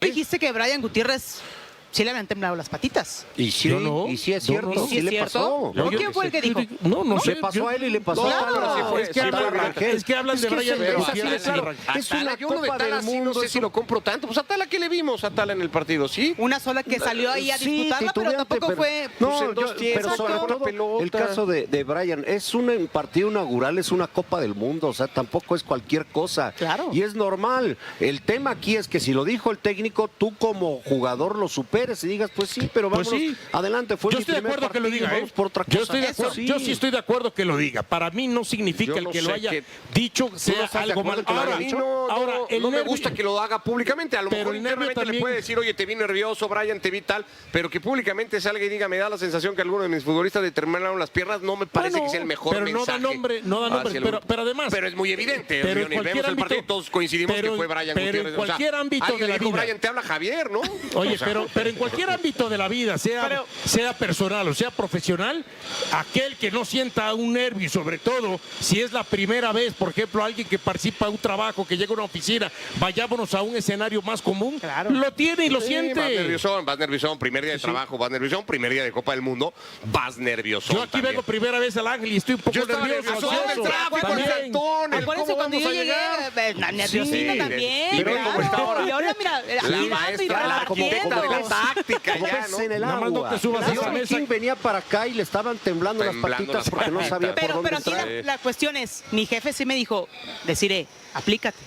Dijiste que Brian Gutiérrez sí le habían temblado las patitas. Y sí, no. y sí es No, cierto, no. sí le pasó. ¿O quién fue el que dijo? No Le sé. pasó a él y le pasó Claro. a Sí fue, Es que hablan de Brian Gutiérrez. Es una yo uno de Copa del Tala sí no Mundo. sé si lo compro tanto. Pues a Tala, ¿qué le vimos a Tala en el partido? ¿Sí? Una sola que salió ahí a Sí, disputarla, pero titubeante, tampoco fue... No, pues, en dos tiempos, pero sobre sacó la todo pelota. el caso de Brian, es un partido inaugural, es una Copa del Mundo, o sea, tampoco es cualquier cosa. Claro. Y es normal. El tema aquí es que si lo dijo el técnico, tú como jugador lo superes y digas, pues sí, pero Pues vámonos sí. adelante. Fue Yo mi estoy de primer acuerdo que lo partido, diga, vamos por otra cosa. Yo estoy de acuerdo, Eso yo sí estoy de acuerdo que lo diga. Para mí no significa Yo el no que lo sé haya qué- dicho ¿Tú sea no estás de algo acuerdo mal. que lo haya Ahora, dicho? ahora, el no me nervio- gusta que lo haga públicamente. A lo Pero mejor el nervio internamente le también- puede decir, oye, te vi nervioso, Brian, te vi tal, pero que públicamente salga y diga, me da la sensación que alguno de mis futbolistas determinaron las piernas, no me parece Bueno, que sea el mejor pero mensaje. no da nombre, hacia el- pero además... Pero es muy evidente, pero en Leoni, cualquier vemos el ámbito- partido y todos coincidimos pero- que fue Brian pero en Gutiérrez. O sea, cualquier ámbito alguien de la le dijo, vida. Brian, te habla Javier, ¿no? Oye, O sea, pero en cualquier ámbito de la vida, sea personal o sea profesional, aquel que no sienta un nervio, y sobre todo si es la primera vez, por ejemplo, alguien que participa en un trabajo, que llega a una oficina, vayámonos a un escenario más común, Claro. lo tiene y lo sí, siente. vas nerviosón, primer día de trabajo, vas nerviosón, primer día de Copa del Mundo, vas nerviosón. Yo aquí también. vengo primera vez al Ángel y estoy un poco Yo estaba nervioso. nervioso, ansioso. el tráfico, el También. santón, el Acuérdense cómo cuando vamos yo a llegué, llegar. nerviosita Sí, también, y ve cómo está ahora. Y ahora mira, La girando y maestra, la arquitecta de la táctica Como ya, ves ¿no? en el Nada más no agua. te subas a esa Leoni mesa. King venía para acá y le estaban temblando las Temblando patitas las porque no patitas. sabía por pero dónde aquí entrar. la cuestión es, mi jefe sí me dijo, deciré, aplícate.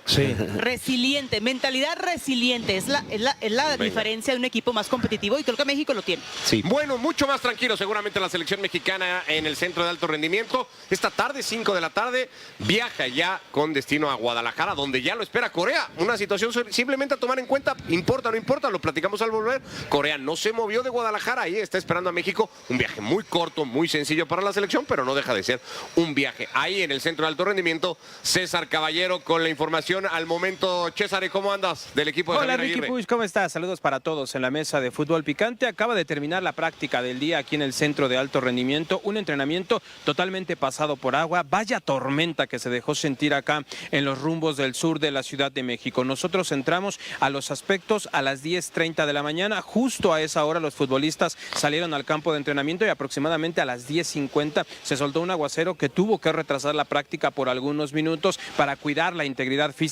Sí. Resiliente, mentalidad resiliente, es la diferencia de un equipo más competitivo y creo que México lo tiene. Sí. Bueno, mucho más tranquilo seguramente la selección mexicana en el centro de alto rendimiento. Esta tarde, 5 de la tarde, viaja ya con destino a Guadalajara, donde ya lo espera Corea. Una situación simplemente a tomar en cuenta, importa o no importa, lo platicamos al volver. Corea no se movió de Guadalajara, ahí está esperando a México. Un viaje muy corto, muy sencillo para la selección, pero no deja de ser un viaje. Ahí en el centro de alto rendimiento, César Caballero con la información al momento. César, ¿cómo andas del equipo de Hola Javier Ricky Aguirre? Puig, ¿cómo estás? Saludos para todos en la mesa de Fútbol Picante. Acaba de terminar la práctica del día aquí en el centro de alto rendimiento. Un entrenamiento totalmente pasado por agua. Vaya tormenta que se dejó sentir acá en los rumbos del sur de la Ciudad de México. Nosotros entramos a los aspectos a las 10:30 de la mañana. Justo a esa hora los futbolistas salieron al campo de entrenamiento y aproximadamente a las 10:50 se soltó un aguacero que tuvo que retrasar la práctica por algunos minutos para cuidar la integridad física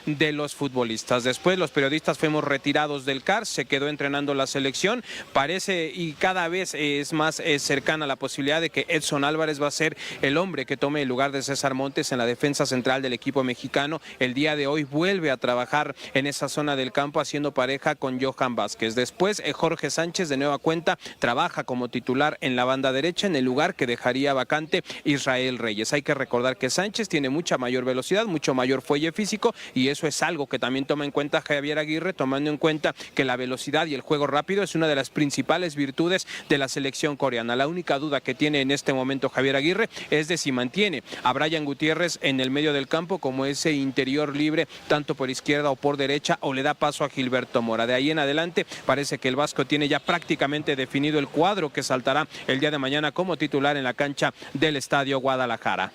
de los futbolistas. Después los periodistas fuimos retirados del CAR, se quedó entrenando la selección. Parece y cada vez es más cercana la posibilidad de que Edson Álvarez va a ser el hombre que tome el lugar de César Montes en la defensa central del equipo mexicano. El día de hoy vuelve a trabajar en esa zona del campo haciendo pareja con Johan Vázquez. Después Jorge Sánchez de nueva cuenta trabaja como titular en la banda derecha en el lugar que dejaría vacante Israel Reyes. Hay que recordar que Sánchez tiene mucha mayor velocidad, mucho mayor fuelle físico y eso es algo que también toma en cuenta Javier Aguirre, tomando en cuenta que la velocidad y el juego rápido es una de las principales virtudes de la selección coreana. La única duda que tiene en este momento Javier Aguirre es de si mantiene a Brian Gutiérrez en el medio del campo como ese interior libre tanto por izquierda o por derecha o le da paso a Gilberto Mora. De ahí en adelante parece que el Vasco tiene ya prácticamente definido el cuadro que saltará el día de mañana como titular en la cancha del Estadio Guadalajara.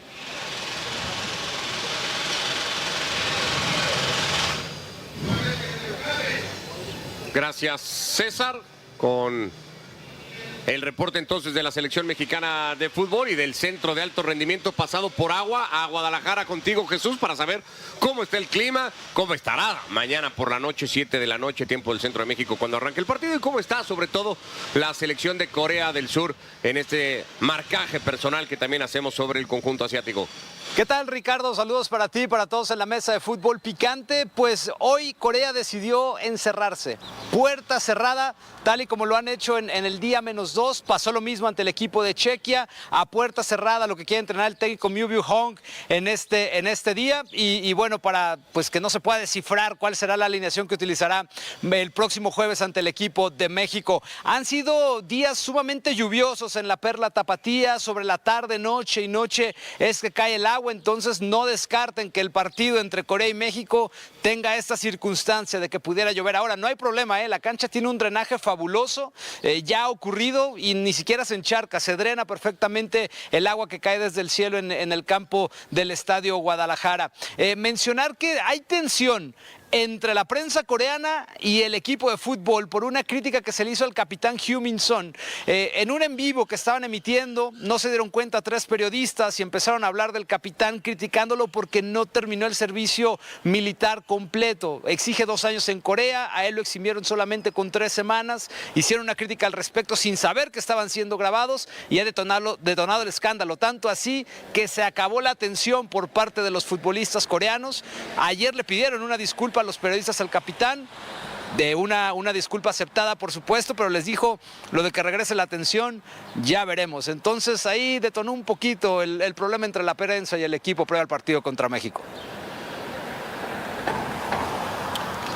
Gracias, César, con el reporte entonces de la selección mexicana de fútbol y del centro de alto rendimiento pasado por agua a Guadalajara contigo, Jesús, para saber cómo está el clima, cómo estará mañana por la noche, 7 de la noche, tiempo del centro de México, cuando arranque el partido, y cómo está sobre todo la selección de Corea del Sur en este marcaje personal que también hacemos sobre el conjunto asiático. ¿Qué tal, Ricardo? Saludos para ti y para todos en la mesa de Fútbol Picante. Pues hoy Corea decidió encerrarse, puerta cerrada, tal y como lo han hecho en el día -2. Pasó lo mismo ante el equipo de Chequia, a puerta cerrada, lo que quiere entrenar el técnico Miu Byu Hong en este día. Y bueno, para pues que no se pueda descifrar cuál será la alineación que utilizará el próximo jueves ante el equipo de México. Han sido días sumamente lluviosos en la Perla Tapatía, sobre la tarde, noche y noche es que cae el agua. Entonces no descarten que el partido entre Corea y México tenga esta circunstancia de que pudiera llover. Ahora no hay problema, la cancha tiene un drenaje fabuloso, ya ha ocurrido y ni siquiera se encharca, se drena perfectamente el agua que cae desde el cielo en el campo del Estadio Guadalajara. Mencionar que hay tensión entre la prensa coreana y el equipo de fútbol por una crítica que se le hizo al capitán Heung-min Son. En un en vivo que estaban emitiendo, no se dieron cuenta 3 periodistas y empezaron a hablar del capitán criticándolo porque no terminó el servicio militar completo. Exige 2 años en Corea, a él lo eximieron solamente con 3 semanas, hicieron una crítica al respecto sin saber que estaban siendo grabados y ha detonado el escándalo, tanto así que se acabó la atención por parte de los futbolistas coreanos. Ayer le pidieron una disculpa a los periodistas al capitán, de una disculpa aceptada, por supuesto, pero les dijo lo de que regrese la atención, ya veremos. Entonces ahí detonó un poquito el problema entre la prensa y el equipo previo al partido contra México.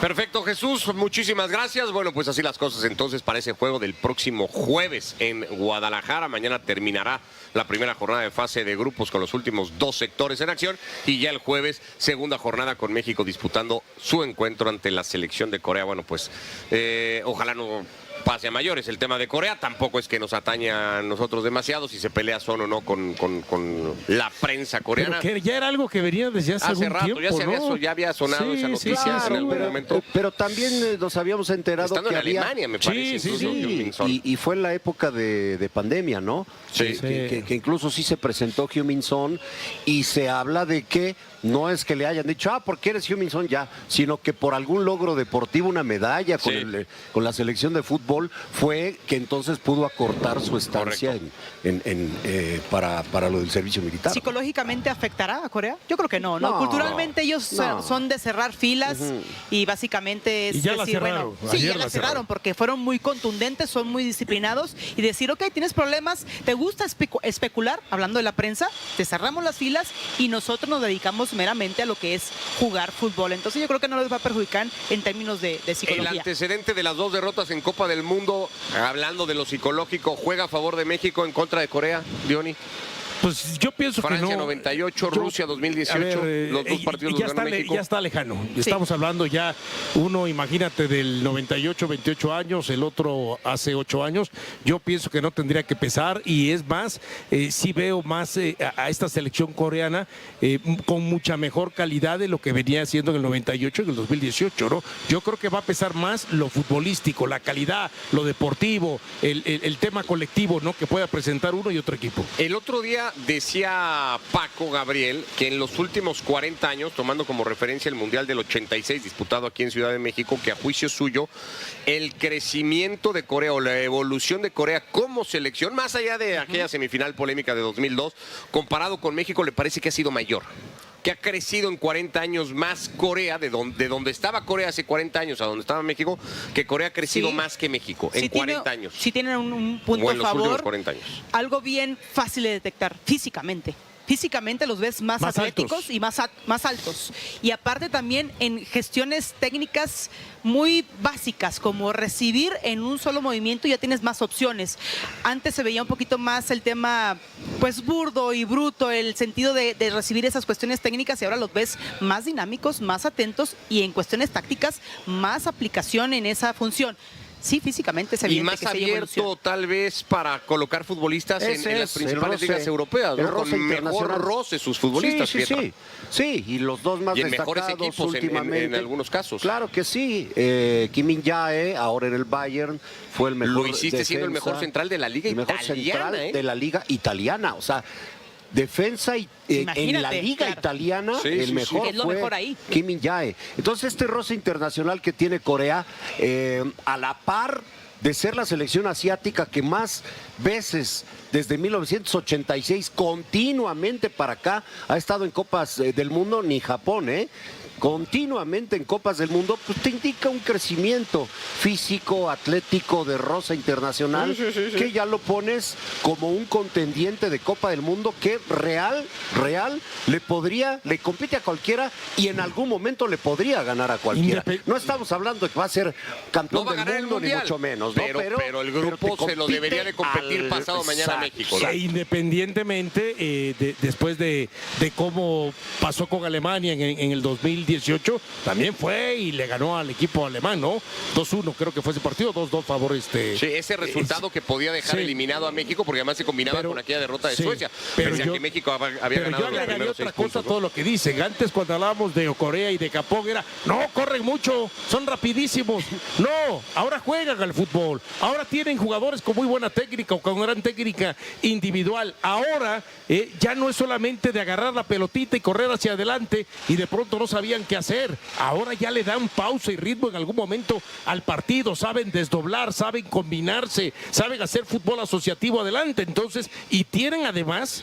Perfecto, Jesús, muchísimas gracias. Bueno, pues así las cosas entonces para ese juego del próximo jueves en Guadalajara. Mañana terminará la primera jornada de fase de grupos con los últimos 2 sectores en acción y ya el jueves segunda jornada con México disputando su encuentro ante la selección de Corea. Bueno, pues ojalá no pase a mayores el tema de Corea, tampoco es que nos atañe a nosotros demasiado si se pelea Son o no con la prensa coreana. Pero que ya era algo que venía desde hace algún rato, tiempo, ya había sonado esa noticia en algún momento. Pero también nos habíamos enterado estando que en había... Alemania, me parece. Y fue en la época de pandemia, ¿no? Sí. Que incluso sí se presentó Heung-min Son y se habla de que no es que le hayan dicho, porque eres Heung-min Son ya, sino que por algún logro deportivo, una medalla con la selección de fútbol, fue que entonces pudo acortar su estancia para lo del servicio militar. ¿Psicológicamente afectará a Corea? Yo creo que no. Culturalmente ellos son de cerrar filas y básicamente es y ya decir, la cerraron. bueno, sí, ya la cerraron porque fueron muy contundentes, son muy disciplinados y decir, ok, tienes problemas, ¿te gusta especular? Hablando de la prensa, te cerramos las filas y nosotros nos dedicamos meramente a lo que es jugar fútbol. Entonces yo creo que no les va a perjudicar en términos de psicología. El antecedente de las 2 derrotas en Copa del Mundo, hablando de lo psicológico, ¿juega a favor de México en contra de Corea, Diony? Pues yo pienso Francia que no. 98, Rusia 2018, los 2 partidos los ganó México. Ya está lejano. Sí. Estamos hablando ya, uno, imagínate, del 98, 28 años, el otro hace 8 años. Yo pienso que no tendría que pesar y es más, sí veo más a esta selección coreana con mucha mejor calidad de lo que venía haciendo en el 98 y en el 2018, ¿no? Yo creo que va a pesar más lo futbolístico, la calidad, lo deportivo, el tema colectivo, ¿no? Que pueda presentar uno y otro equipo. El otro día decía Paco Gabriel que en los últimos 40 años, tomando como referencia el Mundial del 86 disputado aquí en Ciudad de México, que a juicio suyo el crecimiento de Corea o la evolución de Corea como selección, más allá de aquella semifinal polémica de 2002, comparado con México, le parece que ha sido mayor. Que ha crecido en 40 años más Corea, de donde estaba Corea hace 40 años a donde estaba México, que Corea ha crecido más que México en 40 años. Sí tienen un punto o a en los favor. últimos 40 años. Algo bien fácil de detectar físicamente. Físicamente los ves más atléticos altos. y más altos. Y aparte también en gestiones técnicas muy básicas, como recibir en un solo movimiento, ya tienes más opciones. Antes se veía un poquito más el tema pues burdo y bruto, el sentido de recibir esas cuestiones técnicas, y ahora los ves más dinámicos, más atentos y en cuestiones tácticas más aplicación en esa función. Sí, físicamente se ve. Y más abierto tal vez para colocar futbolistas en las principales ligas europeas, ¿no? Con mejor roce sus futbolistas. Sí, y los dos más y en destacados mejores equipos últimamente. en algunos casos. Claro que sí. Kim Min-jae, ahora en el Bayern, fue el mejor Lo hiciste defensa, siendo el mejor central de la liga el mejor italiana. central de la liga italiana. O sea, defensa en la liga italiana, el mejor es lo fue mejor ahí. Kim Min-jae. Entonces este roce internacional que tiene Corea, a la par de ser la selección asiática que más veces desde 1986 continuamente para acá ha estado en Copas del Mundo, ni Japón, continuamente en Copas del Mundo, pues te indica un crecimiento físico, atlético, de rosa internacional, que ya lo pones como un contendiente de Copa del Mundo que real, le compite a cualquiera y en algún momento le podría ganar a cualquiera. No estamos hablando de que va a ser campeón no va a ganar del mundo, el mundial, ni mucho menos, ¿no? pero el grupo se lo debería de competir pasado mañana a México, ¿no? Independientemente, después de cómo pasó con Alemania en el 2018, 2018 también fue y le ganó al equipo alemán, ¿no? 2-1 creo que fue ese partido, 2-2 favor Sí, ese resultado que podía dejar sí. eliminado a México, porque además se combinaba con aquella derrota de sí, Suecia. pero Pese a yo- que México había Pero ganado yo los agregaría primeros otra 6 cosa puntos, a ¿no? todo lo que dicen. Antes cuando hablábamos de Corea y de Japón era, no, corren mucho, son rapidísimos. No, ahora juegan al fútbol. Ahora tienen jugadores con muy buena técnica o con gran técnica individual. Ahora ya no es solamente de agarrar la pelotita y correr hacia adelante y de pronto no sabían qué hacer. Ahora ya le dan pausa y ritmo en algún momento al partido. Saben desdoblar, saben combinarse, saben hacer fútbol asociativo adelante. Entonces, y tienen además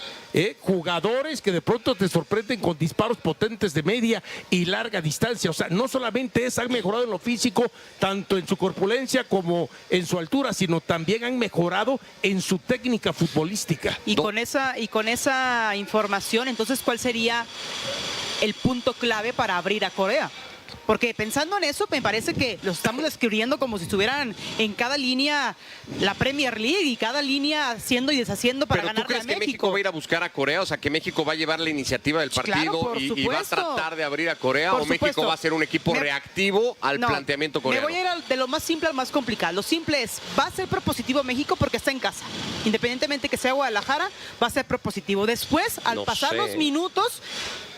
jugadores que de pronto te sorprenden con disparos potentes de media y larga distancia. O sea, no solamente han mejorado en lo físico, tanto en su corpulencia como en su altura, sino también han mejorado en su técnica futbolística. Y con esa información, entonces, ¿cuál sería el punto clave para abrir a Corea? Porque pensando en eso, me parece que lo estamos describiendo como si estuvieran en cada línea la Premier League y cada línea haciendo y deshaciendo para ¿Pero tú ganarle crees a que México México. va a ir a buscar a Corea? O sea, que México va a llevar la iniciativa del Claro, partido por y va a supuesto. tratar de abrir a Corea, Por o México supuesto. va a ser un equipo Me- reactivo al No, planteamiento coreano. Me voy a ir de lo más simple al más complicado. Lo simple es, va a ser propositivo México porque está en casa. Independientemente que sea Guadalajara, va a ser propositivo. Después, al No pasar sé. los minutos,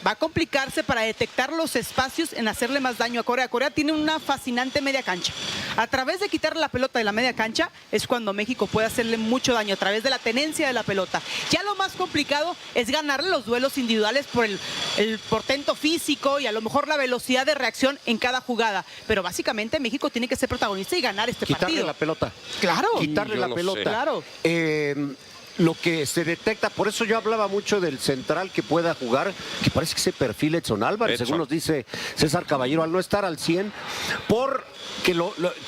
va a complicarse para detectar los espacios en hacerle más daño a Corea. Corea tiene una fascinante media cancha. A través de quitarle la pelota de la media cancha es cuando México puede hacerle mucho daño, a través de la tenencia de la pelota. Ya lo más complicado es ganarle los duelos individuales por el portento físico y a lo mejor la velocidad de reacción en cada jugada. Pero básicamente México tiene que ser protagonista y ganar este Quitarle partido. la pelota. Claro. Quitarle Yo la no pelota. sé. Claro. Lo que se detecta, por eso yo hablaba mucho del central que pueda jugar, que parece que ese perfil Edson Álvarez, Edson. según nos dice César Caballero, al no estar al 100, porque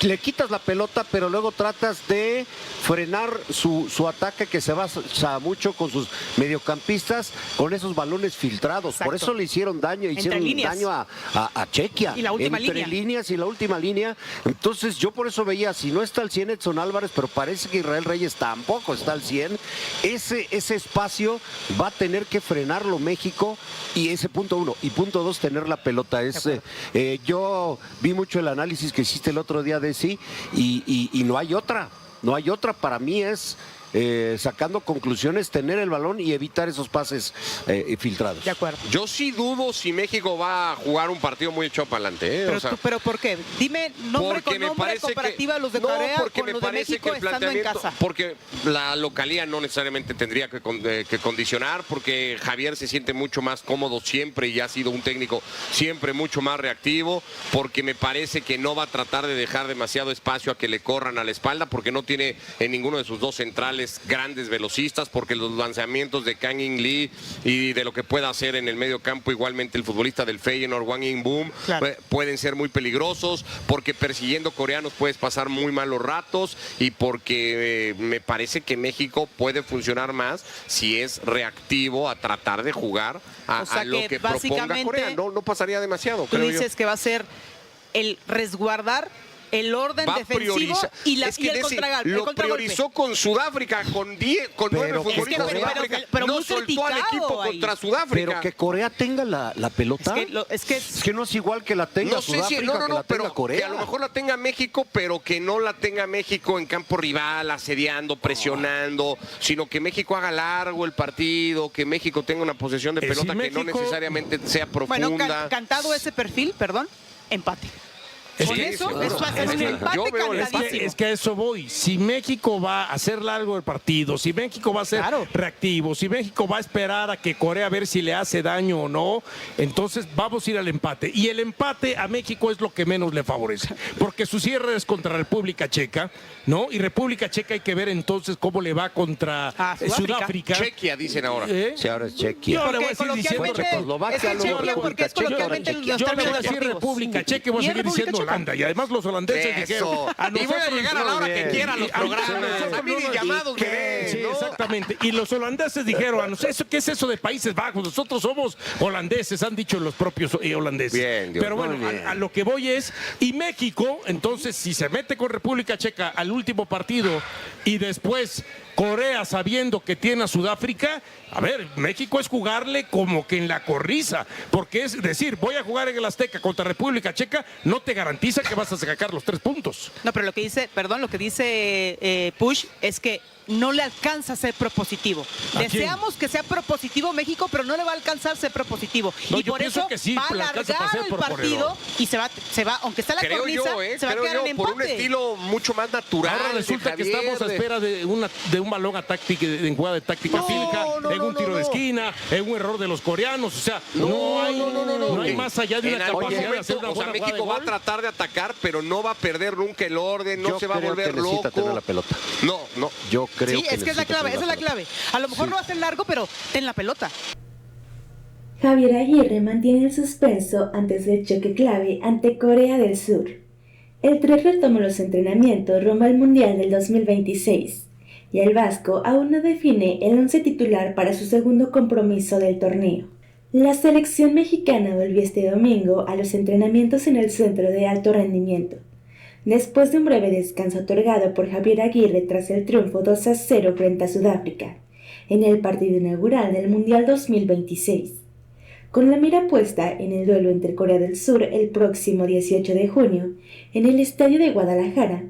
le quitas la pelota, pero luego tratas de frenar su ataque que se basa mucho con sus mediocampistas, con esos balones filtrados. Por Exacto. eso le hicieron daño, Entre líneas. daño a Chequia. Y la última entre línea. líneas y la última línea. Entonces yo por eso veía, si no está al 100 Edson Álvarez, pero parece que Israel Reyes tampoco está al 100, ese espacio va a tener que frenarlo México, y ese punto uno. Y punto dos, tener la pelota. Yo vi mucho el análisis que hiciste el otro día de sí, y no hay otra. No hay otra. Para mí es sacando conclusiones, tener el balón y evitar esos pases filtrados. De acuerdo. Yo sí dudo si México va a jugar un partido muy echado para adelante. Pero, O sea, pero ¿por qué? Dime nombre porque con me nombre, parece comparativa que, los de no, Corea porque con me los de parece México que el estando en planteamiento, casa. porque la localía no necesariamente tendría que condicionar, porque Javier se siente mucho más cómodo siempre y ha sido un técnico siempre mucho más reactivo, porque me parece que no va a tratar de dejar demasiado espacio a que le corran a la espalda, porque no tiene en ninguno de sus dos centrales grandes velocistas, porque los lanzamientos de Kang In Lee y de lo que pueda hacer en el medio campo, igualmente el futbolista del Feyenoord, Wang In-boom, Claro. pueden ser muy peligrosos, porque persiguiendo coreanos puedes pasar muy malos ratos, y porque me parece que México puede funcionar más si es reactivo a tratar de jugar O sea a lo que que proponga básicamente Corea. No pasaría demasiado, Tú creo yo. dices que va a ser el resguardar el orden Va a defensivo priorizar. y Es que el Desi contragolpe. lo priorizó con Sudáfrica, con 9 Pero futbolistas es que- de Sudáfrica. pero no muy soltó al criticado equipo ahí. contra Sudáfrica. Pero que Corea tenga la pelota. Es que Es que no es igual que la tenga No sé si, Sudáfrica que la tenga pero Corea. que a lo mejor la tenga México, pero que no la tenga México en campo rival, asediando, presionando, sino que México haga largo el partido, que México tenga una posesión de Si pelota que no México- necesariamente sea profunda. bueno, cantado ese perfil, perdón, empate. Es Con que- eso, seguro. eso va a ser Es un que empate yo veo el cantadísimo. Es que a eso voy. Si México va a hacer largo el partido, si México va a ser Claro. reactivo, si México va a esperar a que Corea a ver si le hace daño o no, entonces vamos a ir al empate. Y el empate a México es lo que menos le favorece, porque su cierre es contra República Checa, ¿no? Y República Checa hay que ver entonces cómo le va contra Sudáfrica. Chequia, dicen ahora. ¿Eh? Sí, ahora es Chequia. Yo le voy a Porque seguir diciendo coloquialmente, Checoslovaquia, es que luego Chequia, República porque es Checa, coloquialmente ahora los Yo le voy a términos decir deportivos. República Checa y voy a Y es seguir República diciendo Checa. Holanda. Y además los holandeses dijeron... Eso. a Y voy a nosotros- llegar a la hora que bien. quieran los Y a programas. nosotros- A mí ni llamados me den, Sí, ¿no? exactamente. Y los holandeses dijeron, ¿qué es eso de Países Bajos? Nosotros somos holandeses, han dicho los propios holandeses. Bien, Dios, pero bueno, muy bien. a lo que voy es, y México, entonces, si se mete con República Checa al último partido y después Corea sabiendo que tiene a Sudáfrica, a ver, México es jugarle como que en la corrisa, porque es decir, voy a jugar en el Azteca contra República Checa, no te garantiza que vas a sacar los 3 puntos. No, pero lo que dice Push es que no le alcanza a ser propositivo. Deseamos que sea propositivo México, pero no le va a alcanzar a ser propositivo. No, y yo por pienso eso que sí, va a le alcanza para alargar ser el por partido corredor. y se va, aunque está la Creo cornisa, yo, se va a quedar en por un empate. estilo mucho más natural. Ahora resulta que estamos a espera de un balón a táctica, en jugada de táctica física, en un tiro de esquina, en un error de los coreanos. O sea, no hay más allá de una capacidad de hacer una buena jugada de México va a gol. tratar de atacar, pero no va a perder nunca el orden, no Yo se va a creo volver que necesita loco. tener la pelota. No. Yo creo Sí, es que es la clave, esa es la clave. A lo mejor no va a ser largo, pero ten la pelota. Javier Aguirre mantiene el suspenso antes del choque clave ante Corea del Sur. El Tri retomó los entrenamientos rumbo al Mundial del 2026 y el vasco aún no define el 11 titular para su segundo compromiso del torneo. La selección mexicana volvió este domingo a los entrenamientos en el Centro de Alto Rendimiento, después de un breve descanso otorgado por Javier Aguirre tras el triunfo 2-0 frente a Sudáfrica, en el partido inaugural del Mundial 2026. Con la mira puesta en el duelo entre Corea del Sur el próximo 18 de junio, en el estadio de Guadalajara,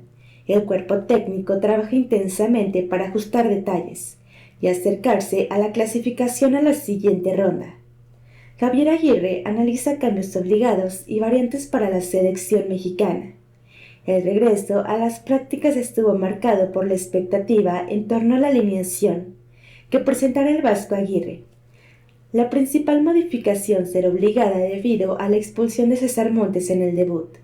el cuerpo técnico trabaja intensamente para ajustar detalles y acercarse a la clasificación a la siguiente ronda. Javier Aguirre analiza cambios obligados y variantes para la selección mexicana. El regreso a las prácticas estuvo marcado por la expectativa en torno a la alineación que presentará el vasco Aguirre. La principal modificación será obligada debido a la expulsión de César Montes en el debut,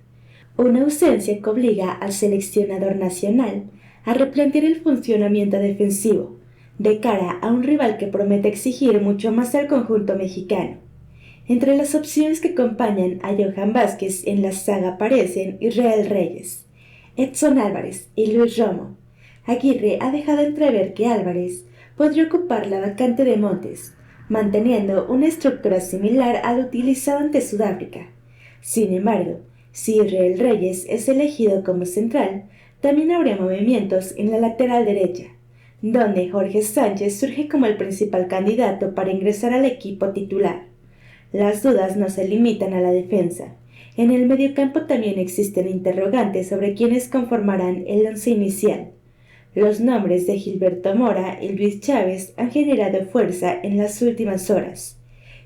una ausencia que obliga al seleccionador nacional a replantear el funcionamiento defensivo, de cara a un rival que promete exigir mucho más al conjunto mexicano. Entre las opciones que acompañan a Johan Vázquez en la saga aparecen Israel Reyes, Edson Álvarez y Luis Romo. Aguirre ha dejado entrever que Álvarez podría ocupar la vacante de Montes, manteniendo una estructura similar a la utilizada ante Sudáfrica. Sin embargo, si Israel Reyes es elegido como central, también habría movimientos en la lateral derecha, donde Jorge Sánchez surge como el principal candidato para ingresar al equipo titular. Las dudas no se limitan a la defensa. En el mediocampo también existen interrogantes sobre quiénes conformarán el once inicial. Los nombres de Gilberto Mora y Luis Chávez han generado fuerza en las últimas horas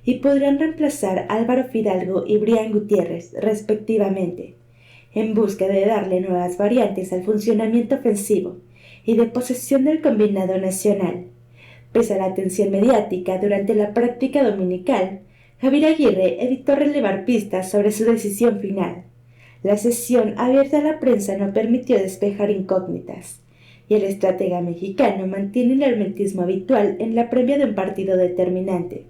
y podrán reemplazar a Álvaro Fidalgo y Brian Gutiérrez, respectivamente, en busca de darle nuevas variantes al funcionamiento ofensivo y de posesión del combinado nacional. Pese a la atención mediática durante la práctica dominical, Javier Aguirre evitó relevar pistas sobre su decisión final. La sesión abierta a la prensa no permitió despejar incógnitas, y el estratega mexicano mantiene el hermetismo habitual en la previa de un partido determinante.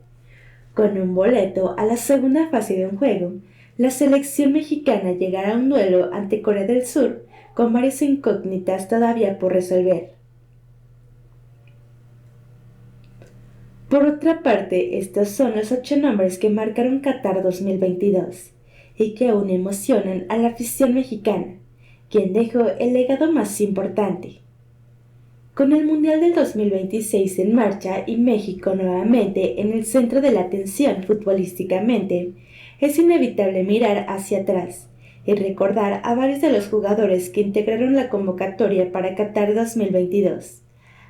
Con un boleto a la segunda fase de un juego, la selección mexicana llegará a un duelo ante Corea del Sur con varias incógnitas todavía por resolver. Por otra parte, estos son los 8 nombres que marcaron Qatar 2022 y que aún emocionan a la afición mexicana, quien dejó el legado más importante. Con el Mundial del 2026 en marcha y México nuevamente en el centro de la atención futbolísticamente, es inevitable mirar hacia atrás y recordar a varios de los jugadores que integraron la convocatoria para Qatar 2022.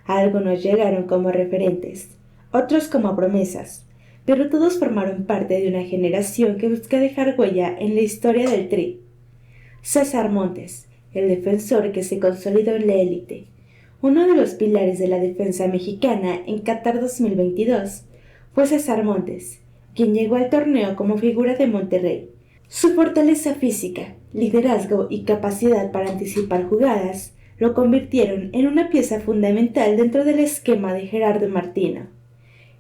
Algunos llegaron como referentes, otros como promesas, pero todos formaron parte de una generación que busca dejar huella en la historia del Tri. César Montes, el defensor que se consolidó en la élite, uno de los pilares de la defensa mexicana en Qatar 2022, fue César Montes, quien llegó al torneo como figura de Monterrey. Su fortaleza física, liderazgo y capacidad para anticipar jugadas lo convirtieron en una pieza fundamental dentro del esquema de Gerardo Martino,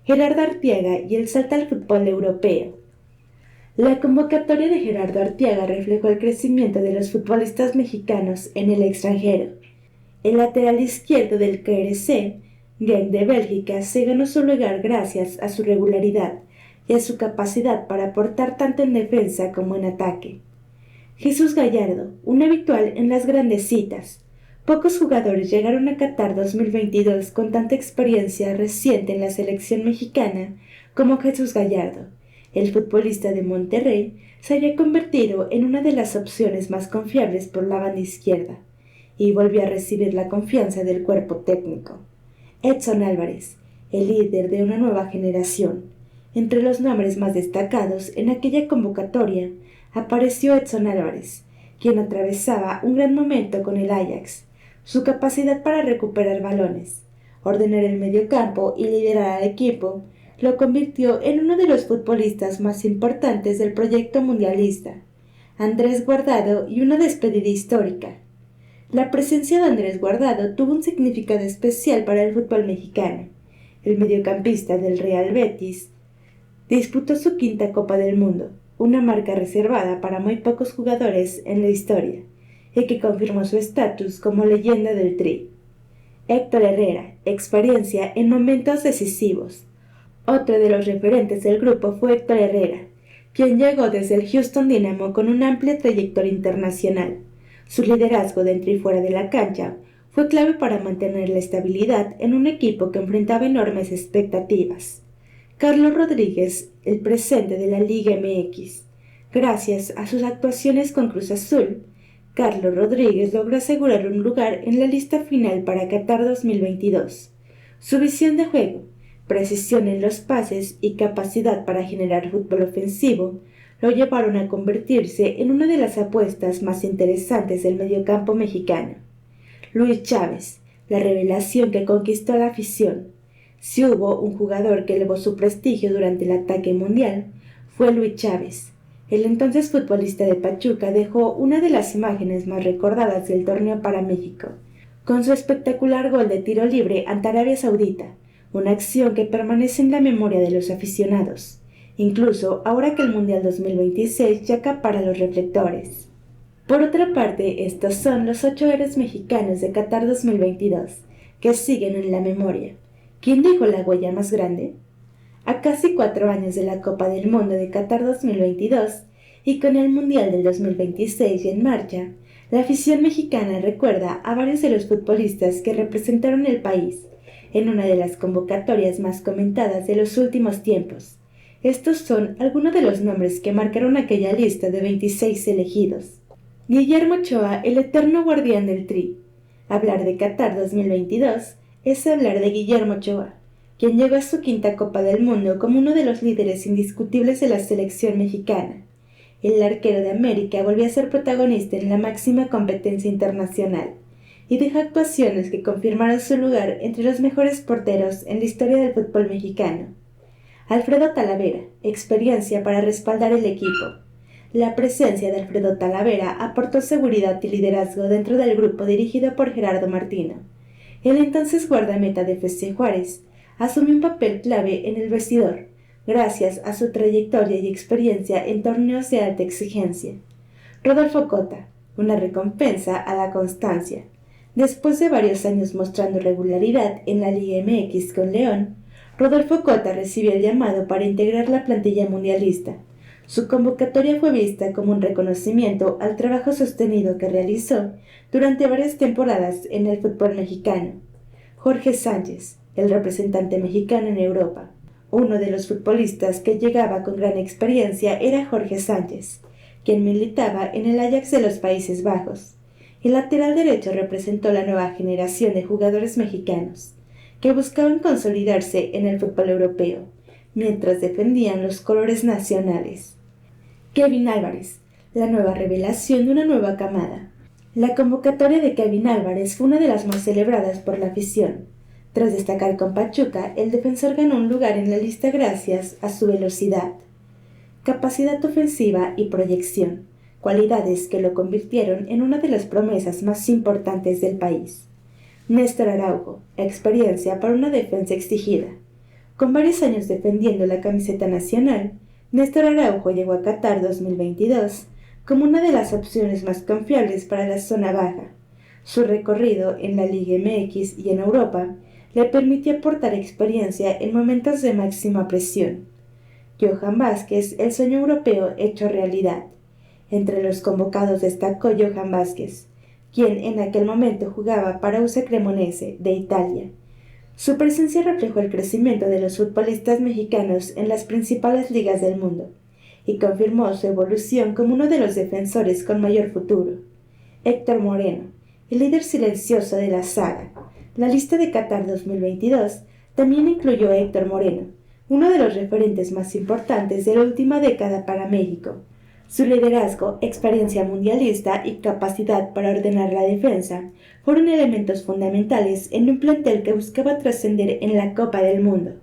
Gerardo Arteaga y el salto al fútbol europeo. La convocatoria de Gerardo Arteaga reflejó el crecimiento de los futbolistas mexicanos en el extranjero. El lateral izquierdo del KRC, Genk de Bélgica, se ganó su lugar gracias a su regularidad y a su capacidad para aportar tanto en defensa como en ataque. Jesús Gallardo, un habitual en las grandes citas, Pocos jugadores llegaron a Qatar 2022 con tanta experiencia reciente en la selección mexicana como Jesús Gallardo. El futbolista de Monterrey se había convertido en una de las opciones más confiables por la banda izquierda y volvió a recibir la confianza del cuerpo técnico. Edson Álvarez, el líder de una nueva generación. Entre los nombres más destacados en aquella convocatoria apareció Edson Álvarez, quien atravesaba un gran momento con el Ajax. Su capacidad para recuperar balones, ordenar el mediocampo y liderar al equipo lo convirtió en uno de los futbolistas más importantes del proyecto mundialista. Andrés Guardado y una despedida histórica. La presencia de Andrés Guardado tuvo un significado especial para el fútbol mexicano. El mediocampista del Real Betis disputó su quinta Copa del Mundo, una marca reservada para muy pocos jugadores en la historia, y que confirmó su estatus como leyenda del Tri. Héctor Herrera, experiencia en momentos decisivos. Otro de los referentes del grupo fue Héctor Herrera, quien llegó desde el Houston Dynamo con una amplia trayectoria internacional. Su liderazgo dentro y fuera de la cancha fue clave para mantener la estabilidad en un equipo que enfrentaba enormes expectativas. Carlos Rodríguez, el presente de la Liga MX. Gracias a sus actuaciones con Cruz Azul, Carlos Rodríguez logró asegurar un lugar en la lista final para Qatar 2022. Su visión de juego, precisión en los pases y capacidad para generar fútbol ofensivo lo llevaron a convertirse en una de las apuestas más interesantes del mediocampo mexicano. Luis Chávez, la revelación que conquistó a la afición. Si hubo un jugador que elevó su prestigio durante el ataque mundial, fue Luis Chávez. El entonces futbolista de Pachuca dejó una de las imágenes más recordadas del torneo para México, con su espectacular gol de tiro libre ante Arabia Saudita, una acción que permanece en la memoria de los aficionados, incluso ahora que el Mundial 2026 ya acapara los reflectores. Por otra parte, estos son los 8 héroes mexicanos de Qatar 2022, que siguen en la memoria. ¿Quién dejó la huella más grande? A casi 4 años de la Copa del Mundo de Qatar 2022 y con el Mundial del 2026 en marcha, la afición mexicana recuerda a varios de los futbolistas que representaron el país en una de las convocatorias más comentadas de los últimos tiempos. Estos son algunos de los nombres que marcaron aquella lista de 26 elegidos. Guillermo Ochoa, el eterno guardián del Tri. Hablar de Qatar 2022 es hablar de Guillermo Ochoa, quien llegó a su quinta Copa del Mundo como uno de los líderes indiscutibles de la selección mexicana. El arquero de América volvió a ser protagonista en la máxima competencia internacional y dejó actuaciones que confirmaron su lugar entre los mejores porteros en la historia del fútbol mexicano. Alfredo Talavera, experiencia para respaldar el equipo. La presencia de Alfredo Talavera aportó seguridad y liderazgo dentro del grupo dirigido por Gerardo Martino. El entonces guardameta de FC Juárez asumió un papel clave en el vestidor, gracias a su trayectoria y experiencia en torneos de alta exigencia. Rodolfo Cota, una recompensa a la constancia. Después de varios años mostrando regularidad en la Liga MX con León, Rodolfo Cota recibió el llamado para integrar la plantilla mundialista. Su convocatoria fue vista como un reconocimiento al trabajo sostenido que realizó durante varias temporadas en el fútbol mexicano. Jorge Sánchez, el representante mexicano en Europa. Uno de los futbolistas que llegaba con gran experiencia era Jorge Sánchez, quien militaba en el Ajax de los Países Bajos. El lateral derecho representó la nueva generación de jugadores mexicanos, que buscaban consolidarse en el fútbol europeo, mientras defendían los colores nacionales. Kevin Álvarez, la nueva revelación de una nueva camada. La convocatoria de Kevin Álvarez fue una de las más celebradas por la afición. Tras destacar con Pachuca, el defensor ganó un lugar en la lista gracias a su velocidad, capacidad ofensiva y proyección, cualidades que lo convirtieron en una de las promesas más importantes del país. Néstor Araujo, experiencia para una defensa exigida. Con varios años defendiendo la camiseta nacional, Néstor Araujo llegó a Qatar 2022 como una de las opciones más confiables para la zona baja. Su recorrido en la Liga MX y en Europa le permitió aportar experiencia en momentos de máxima presión. Johan Vázquez, el sueño europeo hecho realidad. Entre los convocados destacó Johan Vázquez, quien en aquel momento jugaba para UC Cremonese de Italia. Su presencia reflejó el crecimiento de los futbolistas mexicanos en las principales ligas del mundo y confirmó su evolución como uno de los defensores con mayor futuro. Héctor Moreno, el líder silencioso de la saga. La lista de Qatar 2022 también incluyó a Héctor Moreno, uno de los referentes más importantes de la última década para México. Su liderazgo, experiencia mundialista y capacidad para ordenar la defensa fueron elementos fundamentales en un plantel que buscaba trascender en la Copa del Mundo.